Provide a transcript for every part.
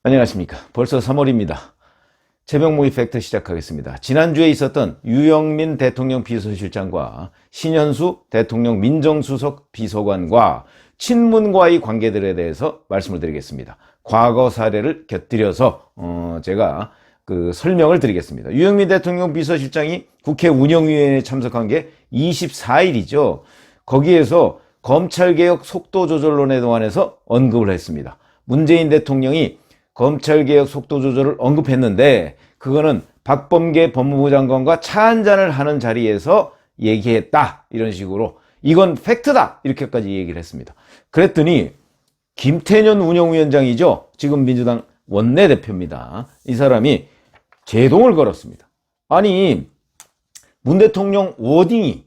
안녕하십니까. 벌써 3월입니다. 새벽모의 팩트 시작하겠습니다. 지난주에 있었던 유영민 대통령 비서실장과 신현수 대통령 민정수석 비서관과 친문과의 관계들에 대해서 말씀을 드리겠습니다. 과거 사례를 곁들여서 제가 설명을 드리겠습니다. 유영민 대통령 비서실장이 국회 운영위원회에 참석한 게 24일이죠. 거기에서 검찰개혁 속도조절론에 관해서 언급을 했습니다. 문재인 대통령이 검찰개혁 속도조절을 언급했는데 그거는 박범계 법무부 장관과 차 한잔을 하는 자리에서 얘기했다, 이런 식으로 이건 팩트다, 이렇게까지 얘기를 했습니다. 그랬더니 김태년 운영위원장이죠, 지금 민주당 원내대표입니다. 이 사람이 제동을 걸었습니다. 아니, 문 대통령 워딩이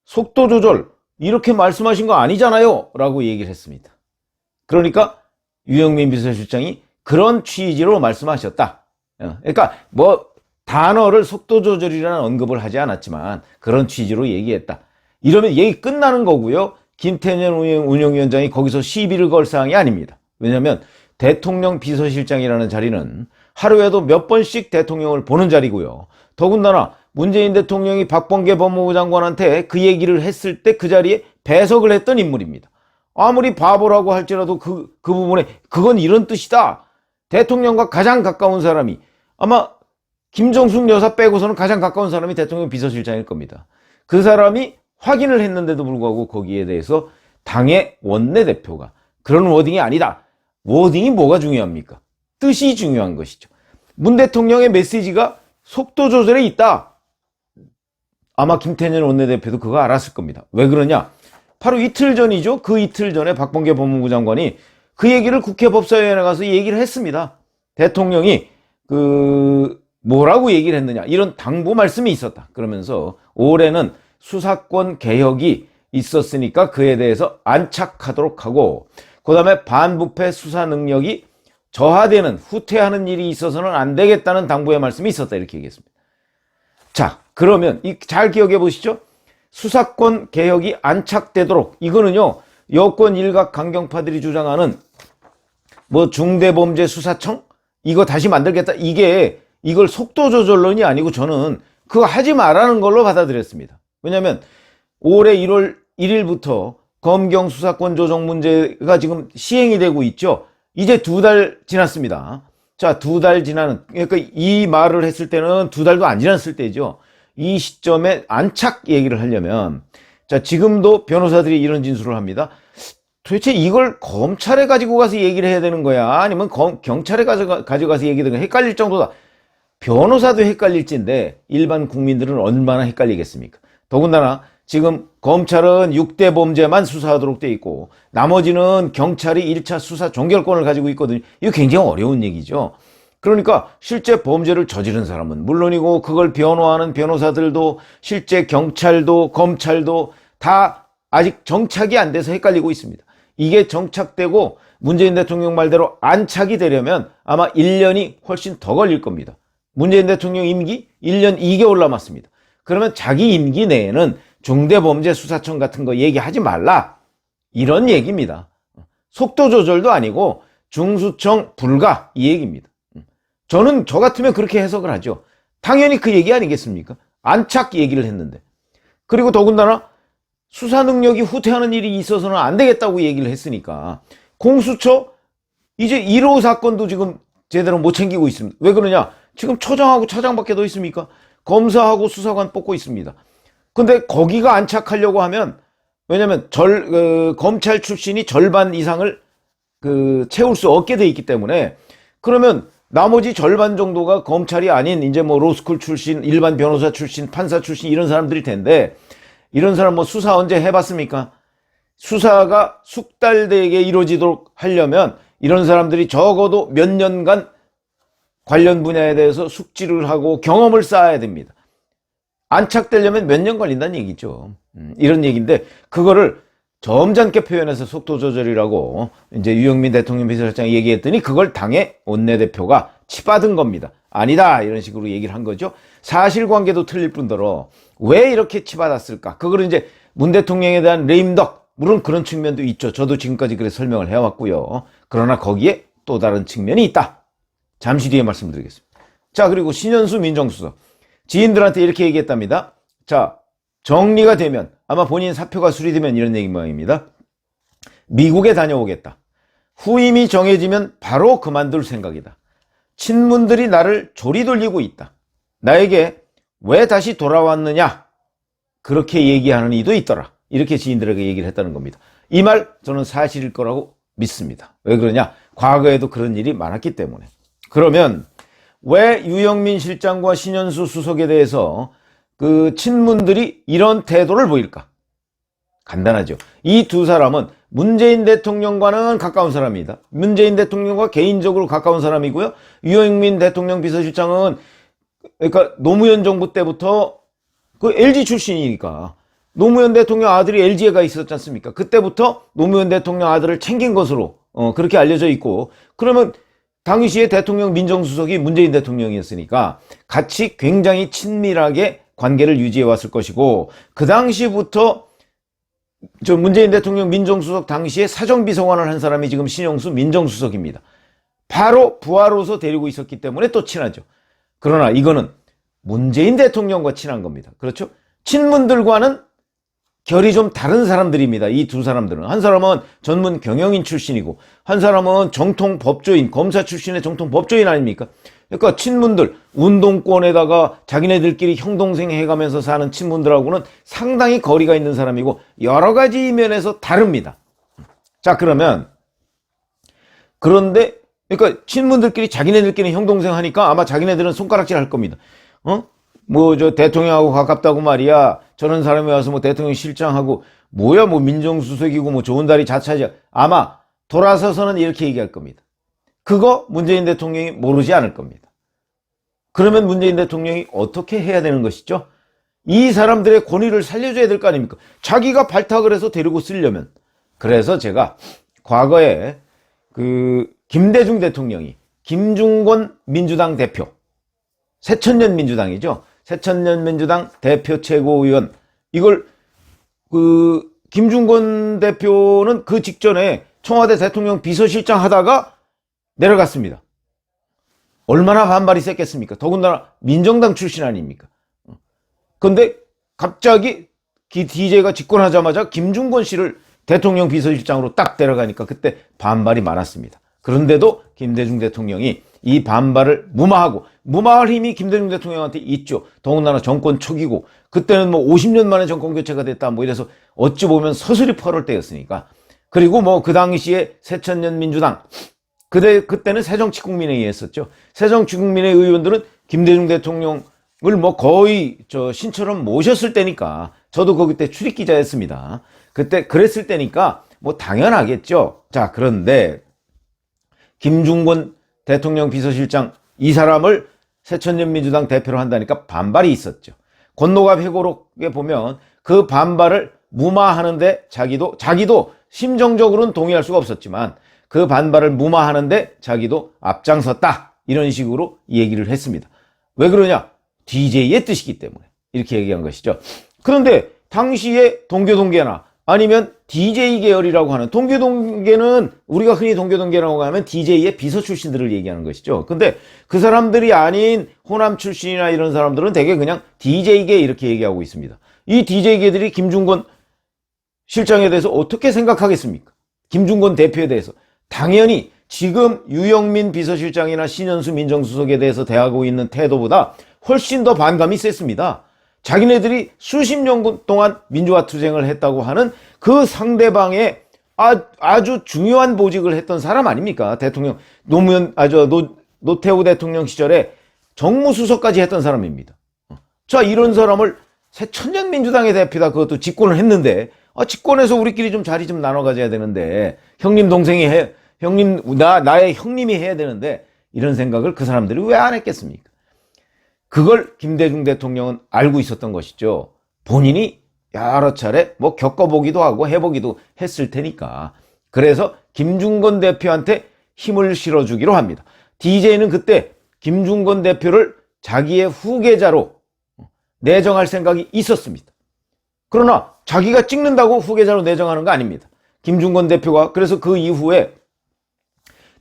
속도조절 이렇게 말씀하신 거 아니잖아요 라고 얘기를 했습니다. 그러니까 유영민 비서실장이 그런 취지로 말씀하셨다. 그러니까 단어를 속도조절이라는 언급을 하지 않았지만 그런 취지로 얘기했다. 이러면 얘기 끝나는 거고요. 김태년 운영위원장이 거기서 시비를 걸 사항이 아닙니다. 왜냐하면 대통령 비서실장이라는 자리는 하루에도 몇 번씩 대통령을 보는 자리고요. 더군다나 문재인 대통령이 박범계 법무부 장관한테 그 얘기를 했을 때 그 자리에 배석을 했던 인물입니다. 아무리 바보라고 할지라도 그 부분에 그건 이런 뜻이다. 대통령과 가장 가까운 사람이, 아마 김정숙 여사 빼고서는 가장 가까운 사람이 대통령 비서실장일 겁니다. 그 사람이 확인을 했는데도 불구하고 거기에 대해서 당의 원내대표가 그런 워딩이 아니다. 워딩이 뭐가 중요합니까? 뜻이 중요한 것이죠. 문 대통령의 메시지가 속도 조절에 있다. 아마 김태년 원내대표도 그거 알았을 겁니다. 왜 그러냐? 바로 이틀 전이죠. 그 이틀 전에 박범계 법무부 장관이 그 얘기를 국회 법사위원회에 가서 얘기를 했습니다. 대통령이 뭐라고 얘기를 했느냐, 이런 당부 말씀이 있었다. 그러면서 올해는 수사권 개혁이 있었으니까 그에 대해서 안착하도록 하고, 그 다음에 반부패 수사 능력이 저하되는, 후퇴하는 일이 있어서는 안 되겠다는 당부의 말씀이 있었다, 이렇게 얘기했습니다. 자, 그러면 잘 기억해 보시죠. 수사권 개혁이 안착되도록, 이거는요, 여권 일각 강경파들이 주장하는 중대범죄수사청 이거 다시 만들겠다, 이걸 속도조절론이 아니고 저는 그거 하지 말라는 걸로 받아들였습니다. 왜냐하면 올해 1월 1일부터 검경 수사권 조정 문제가 지금 시행이 되고 있죠. 이제 2달 지났습니다. 자, 2달 지나는, 그러니까 이 말을 했을 때는 2달도 안 지났을 때죠. 이 시점에 안착 얘기를 하려면, 자, 지금도 변호사들이 이런 진술을 합니다. 도대체 이걸 검찰에 가지고 가서 얘기를 해야 되는 거야, 아니면 경찰에 가져가서 얘기하는 거야? 헷갈릴 정도다. 변호사도 헷갈릴진데 일반 국민들은 얼마나 헷갈리겠습니까? 더군다나 지금 검찰은 6대 범죄만 수사하도록 돼 있고 나머지는 경찰이 1차 수사 종결권을 가지고 있거든요. 이거 굉장히 어려운 얘기죠. 그러니까 실제 범죄를 저지른 사람은 물론이고 그걸 변호하는 변호사들도, 실제 경찰도 검찰도 다 아직 정착이 안 돼서 헷갈리고 있습니다. 이게 정착되고 문재인 대통령 말대로 안착이 되려면 아마 1년이 훨씬 더 걸릴 겁니다. 문재인 대통령 임기 1년 2개월 남았습니다. 그러면 자기 임기 내에는 중대범죄수사청 같은 거 얘기하지 말라, 이런 얘기입니다. 속도 조절도 아니고 중수청 불가, 이 얘기입니다. 저는 저 같으면 그렇게 해석을 하죠. 당연히 그 얘기 아니겠습니까? 안착 얘기를 했는데. 그리고 더군다나 수사 능력이 후퇴하는 일이 있어서는 안 되겠다고 얘기를 했으니까 공수처 이제 1호 사건도 지금 제대로 못 챙기고 있습니다. 왜 그러냐? 지금 처장하고 차장밖에 더 있습니까? 검사하고 수사관 뽑고 있습니다. 근데 거기가 안착하려고 하면, 왜냐면 검찰 출신이 절반 이상을 채울 수 없게 돼 있기 때문에, 그러면 나머지 절반 정도가 검찰이 아닌 이제 로스쿨 출신, 일반 변호사 출신, 판사 출신 이런 사람들일 텐데, 이런 사람 수사 언제 해봤습니까? 수사가 숙달되게 이루어지도록 하려면 이런 사람들이 적어도 몇 년간 관련 분야에 대해서 숙지를 하고 경험을 쌓아야 됩니다. 안착되려면 몇 년 걸린다는 얘기죠. 이런 얘기인데 그거를 점잖게 표현해서 속도조절이라고 이제 유영민 대통령 비서실장이 얘기했더니 그걸 당의 원내대표가 치받은 겁니다. 아니다, 이런 식으로 얘기를 한 거죠. 사실관계도 틀릴 뿐더러 왜 이렇게 치받았을까? 그거를 이제 문 대통령에 대한 레임덕, 물론 그런 측면도 있죠. 저도 지금까지 그렇게 설명을 해왔고요. 그러나 거기에 또 다른 측면이 있다. 잠시 뒤에 말씀드리겠습니다. 자, 그리고 신현수 민정수석. 지인들한테 이렇게 얘기했답니다. 자, 정리가 되면, 아마 본인 사표가 수리되면 이런 얘기 모양입니다. 미국에 다녀오겠다. 후임이 정해지면 바로 그만둘 생각이다. 친문들이 나를 조리 돌리고 있다. 나에게 왜 다시 돌아왔느냐? 그렇게 얘기하는 이도 있더라. 이렇게 지인들에게 얘기를 했다는 겁니다. 이 말 저는 사실일 거라고 믿습니다. 왜 그러냐? 과거에도 그런 일이 많았기 때문에. 그러면 왜 유영민 실장과 신현수 수석에 대해서 그 친문들이 이런 태도를 보일까? 간단하죠. 이 두 사람은 문재인 대통령과는 가까운 사람입니다. 문재인 대통령과 개인적으로 가까운 사람이고요. 유영민 대통령 비서실장은 그러니까 노무현 정부 때부터 그 LG 출신이니까 노무현 대통령 아들이 LG에 가 있었지 않습니까? 그때부터 노무현 대통령 아들을 챙긴 것으로 그렇게 알려져 있고, 그러면 당시에 대통령 민정수석이 문재인 대통령이었으니까 같이 굉장히 친밀하게 관계를 유지해 왔을 것이고, 그 당시부터 저 문재인 대통령 민정수석 당시에 사정비서관을 한 사람이 지금 신영수 민정수석입니다. 바로 부하로서 데리고 있었기 때문에 또 친하죠. 그러나 이거는 문재인 대통령과 친한 겁니다. 그렇죠? 친문들과는 결이 좀 다른 사람들입니다. 이 두 사람들은. 한 사람은 전문 경영인 출신이고, 한 사람은 정통 법조인, 검사 출신의 정통 법조인 아닙니까? 그러니까 친문들, 운동권에다가 자기네들끼리 형동생 해가면서 사는 친문들하고는 상당히 거리가 있는 사람이고, 여러 가지 면에서 다릅니다. 자, 그런데 그러니까 친문들끼리 자기네들끼리 형동생 하니까 아마 자기네들은 손가락질 할 겁니다. 뭐 저 대통령하고 가깝다고 말이야. 저런 사람이 와서 뭐 대통령 실장하고 뭐야 뭐 민정수석이고 뭐 좋은 자리 자차지야. 아마 돌아서서는 이렇게 얘기할 겁니다. 그거 문재인 대통령이 모르지 않을 겁니다. 그러면 문재인 대통령이 어떻게 해야 되는 것이죠? 이 사람들의 권위를 살려줘야 될 거 아닙니까? 자기가 발탁을 해서 데리고 쓰려면. 그래서 제가 과거에 그 김대중 대통령이 김중권 민주당 대표, 새천년 민주당이죠. 새천년 민주당 대표 최고위원, 이걸 그 김중권 대표는 그 직전에 청와대 대통령 비서실장 하다가 내려갔습니다. 얼마나 반발이 셌겠습니까? 더군다나 민정당 출신 아닙니까? 그런데 갑자기 DJ가 집권하자마자 김중권 씨를 대통령 비서실장으로 딱 데려가니까 그때 반발이 많았습니다. 그런데도 김대중 대통령이 이 반발을 무마할 힘이 김대중 대통령한테 있죠. 더군다나 정권 초기고, 그때는 뭐 50년 만에 정권 교체가 됐다 뭐 이래서 어찌 보면 서슬이 펄을 때였으니까. 그리고 뭐 그 당시에 새천년 민주당, 그때는 새정치국민회의 했었죠. 새정치국민회 의원들은 김대중 대통령을 뭐 거의 저 신처럼 모셨을 때니까, 저도 거기 때 출입기자였습니다. 그때 그랬을 때니까 뭐 당연하겠죠. 자, 그런데 김중권 대통령 비서실장, 이 사람을 새천년 민주당 대표로 한다니까 반발이 있었죠. 권노갑 회고록에 보면 그 반발을 무마하는데 자기도 심정적으로는 동의할 수가 없었지만 그 반발을 무마하는데 자기도 앞장섰다, 이런 식으로 얘기를 했습니다. 왜 그러냐? DJ의 뜻이기 때문에 이렇게 얘기한 것이죠. 그런데 당시에 동교동계나 아니면 DJ 계열이라고 하는, 동교동계는 우리가 흔히 동교동계라고 하면 DJ의 비서 출신들을 얘기하는 것이죠. 근데 그 사람들이 아닌 호남 출신이나 이런 사람들은 대개 그냥 DJ계 이렇게 얘기하고 있습니다. 이 DJ계들이 김중권 실장에 대해서 어떻게 생각하겠습니까? 김중권 대표에 대해서. 당연히 지금 유영민 비서실장이나 신현수 민정수석에 대해서 대하고 있는 태도보다 훨씬 더 반감이 셌습니다. 자기네들이 수십 년 동안 민주화 투쟁을 했다고 하는 그 상대방의 아주 중요한 보직을 했던 사람 아닙니까? 대통령, 노태우 대통령 시절에 정무수석까지 했던 사람입니다. 자, 이런 사람을 새천년 민주당의 대표다, 그것도 집권을 했는데, 집권해서 우리끼리 좀 자리 좀 나눠 가져야 되는데, 나의 형님이 해야 되는데, 이런 생각을 그 사람들이 왜 안 했겠습니까? 그걸 김대중 대통령은 알고 있었던 것이죠. 본인이 여러 차례 뭐 겪어보기도 하고 해보기도 했을 테니까. 그래서 김중권 대표한테 힘을 실어주기로 합니다. DJ는 그때 김중권 대표를 자기의 후계자로 내정할 생각이 있었습니다. 그러나 자기가 찍는다고 후계자로 내정하는 거 아닙니다. 김중권 대표가 그래서 그 이후에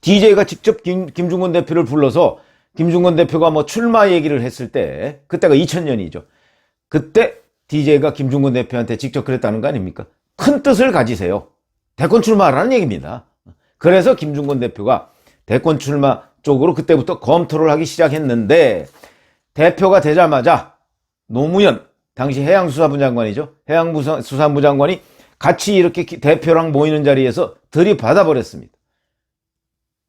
DJ가 직접 김중건 대표를 불러서 김중건 대표가 뭐 출마 얘기를 했을 때, 그때가 2000년이죠. 그때 DJ가 김중건 대표한테 직접 그랬다는 거 아닙니까? 큰 뜻을 가지세요. 대권 출마하라는 얘기입니다. 그래서 김중건 대표가 대권 출마 쪽으로 그때부터 검토를 하기 시작했는데, 대표가 되자마자 노무현 당시 해양수사부 장관이죠. 해양수사부 장관이 같이 이렇게 대표랑 모이는 자리에서 들이받아 버렸습니다.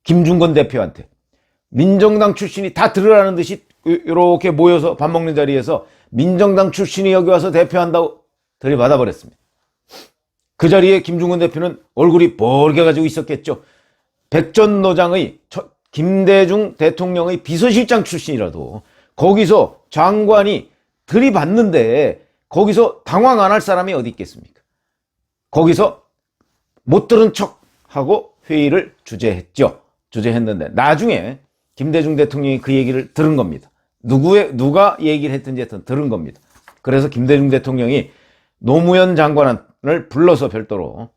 김중건 대표한테 민정당 출신이 다 들으라는 듯이 이렇게 모여서 밥 먹는 자리에서 민정당 출신이 여기 와서 대표한다고 들이받아 버렸습니다. 그 자리에 김중건 대표는 얼굴이 뻘개가지고 있었겠죠. 백전노장의 김대중 대통령의 비서실장 출신이라도 거기서 장관이 들이받는데 거기서 당황 안 할 사람이 어디 있겠습니까? 거기서 못 들은 척하고 회의를 주재했는데 나중에 김대중 대통령이 그 얘기를 들은 겁니다. 누가 얘기를 했든지 하여튼 들은 겁니다. 그래서 김대중 대통령이 노무현 장관을 불러서 별도로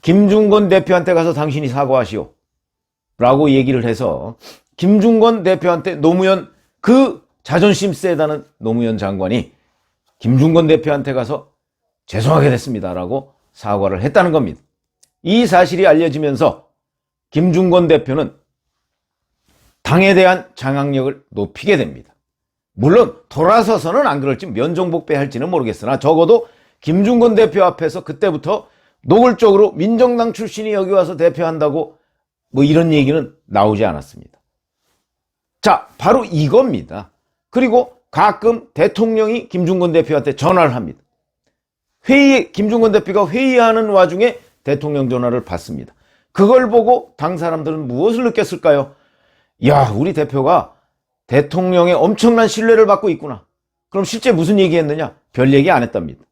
김중건 대표한테 가서 당신이 사과하시오 라고 얘기를 해서 김중건 대표한테 노무현, 그 자존심 세다는 노무현 장관이 김중건 대표한테 가서 죄송하게 됐습니다 라고 사과를 했다는 겁니다. 이 사실이 알려지면서 김중건 대표는 당에 대한 장악력을 높이게 됩니다. 물론 돌아서서는 안 그럴지 면종복배할지는 모르겠으나 적어도 김중건 대표 앞에서 그때부터 노골적으로 민정당 출신이 여기 와서 대표한다고 뭐 이런 얘기는 나오지 않았습니다. 자, 바로 이겁니다. 그리고 가끔 대통령이 김중건 대표한테 전화를 합니다. 김중건 대표가 회의하는 와중에 대통령 전화를 받습니다. 그걸 보고 당 사람들은 무엇을 느꼈을까요? 야, 우리 대표가 대통령의 엄청난 신뢰를 받고 있구나. 그럼 실제 무슨 얘기했느냐? 별 얘기 안 했답니다.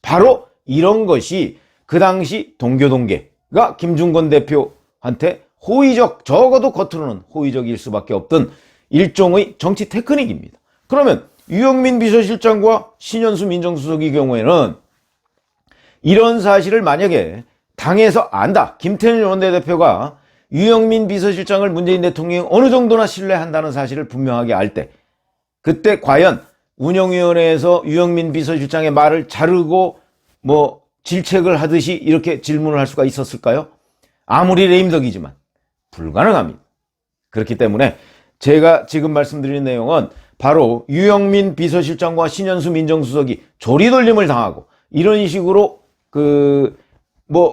바로 이런 것이 그 당시 동교동계가 김중건 대표한테 호의적, 적어도 겉으로는 호의적일 수밖에 없던 일종의 정치 테크닉입니다. 그러면 유영민 비서실장과 신현수 민정수석의 경우에는 이런 사실을 만약에 당에서 안다, 김태년 원내대표가 유영민 비서실장을 문재인 대통령이 어느 정도나 신뢰한다는 사실을 분명하게 알 때, 그때 과연 운영위원회에서 유영민 비서실장의 말을 자르고 뭐 질책을 하듯이 이렇게 질문을 할 수가 있었을까요? 아무리 레임덕이지만 불가능합니다. 그렇기 때문에 제가 지금 말씀드리는 내용은 바로 유영민 비서실장과 신현수 민정수석이 조리돌림을 당하고 이런 식으로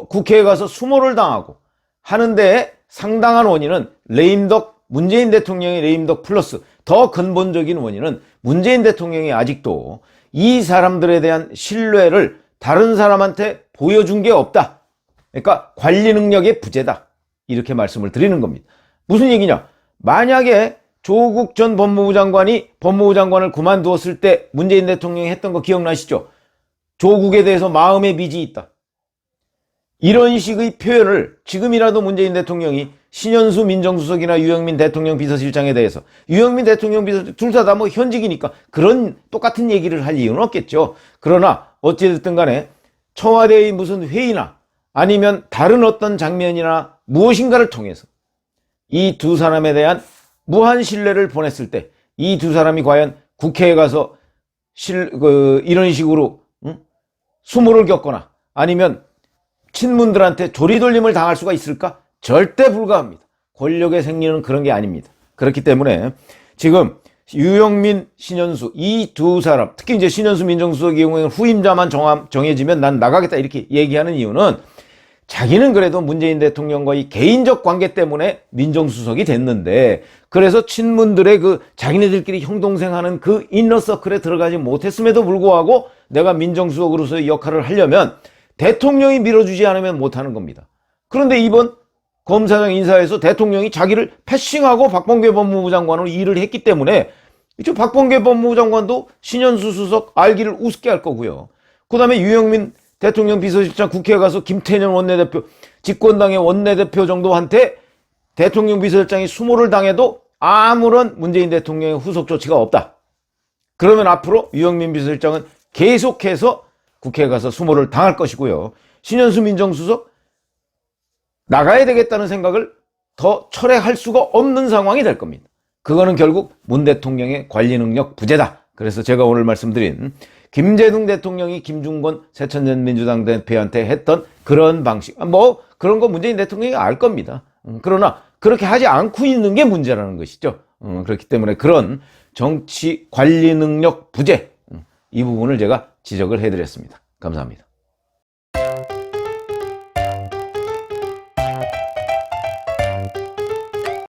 국회에 가서 수모를 당하고 하는데 상당한 원인은 레임덕, 문재인 대통령의 레임덕 플러스 더 근본적인 원인은 문재인 대통령이 아직도 이 사람들에 대한 신뢰를 다른 사람한테 보여준 게 없다. 그러니까 관리 능력의 부재다. 이렇게 말씀을 드리는 겁니다. 무슨 얘기냐? 만약에 조국 전 법무부 장관이 법무부 장관을 그만두었을 때 문재인 대통령이 했던 거 기억나시죠? 조국에 대해서 마음의 빚이 있다. 이런 식의 표현을 지금이라도 문재인 대통령이 신현수 민정수석이나 유영민 대통령 비서실장에 대해서, 유영민 대통령 비서실장 둘 다 뭐 현직이니까 그런 똑같은 얘기를 할 이유는 없겠죠. 그러나 어찌됐든 간에 청와대의 무슨 회의나 아니면 다른 어떤 장면이나 무엇인가를 통해서 이 두 사람에 대한 무한 신뢰를 보냈을 때 이 두 사람이 과연 국회에 가서 이런 식으로 수모를 겪거나 아니면 친문들한테 조리돌림을 당할 수가 있을까? 절대 불가합니다. 권력의 생리는 그런 게 아닙니다. 그렇기 때문에 지금 유영민, 신현수 이 두 사람, 특히 이제 신현수 민정수석의 경우에는 후임자만 정해지면 난 나가겠다 이렇게 얘기하는 이유는 자기는 그래도 문재인 대통령과의 개인적 관계 때문에 민정수석이 됐는데, 그래서 친문들의 자기네들끼리 형동생하는 그 인너서클에 들어가지 못했음에도 불구하고 내가 민정수석으로서의 역할을 하려면 대통령이 밀어주지 않으면 못하는 겁니다. 그런데 이번 검사장 인사에서 대통령이 자기를 패싱하고 박범계 법무부 장관으로 일을 했기 때문에 이제 박범계 법무부 장관도 신현수 수석 알기를 우습게 할 거고요. 그 다음에 유영민 대통령 비서실장 국회에 가서 김태년 원내대표, 집권당의 원내대표 정도한테 대통령 비서실장이 수모를 당해도 아무런 문재인 대통령의 후속 조치가 없다. 그러면 앞으로 유영민 비서실장은 계속해서 국회에 가서 수모를 당할 것이고요. 신현수 민정수석 나가야 되겠다는 생각을 더 철회할 수가 없는 상황이 될 겁니다. 그거는 결국 문 대통령의 관리 능력 부재다. 그래서 제가 오늘 말씀드린 김대중 대통령이 김중권 새천년민주당 대표한테 했던 그런 방식, 뭐 그런 거 문재인 대통령이 알 겁니다. 그러나 그렇게 하지 않고 있는 게 문제라는 것이죠. 그렇기 때문에 그런 정치 관리 능력 부재, 이 부분을 제가 지적을 해드렸습니다. 감사합니다.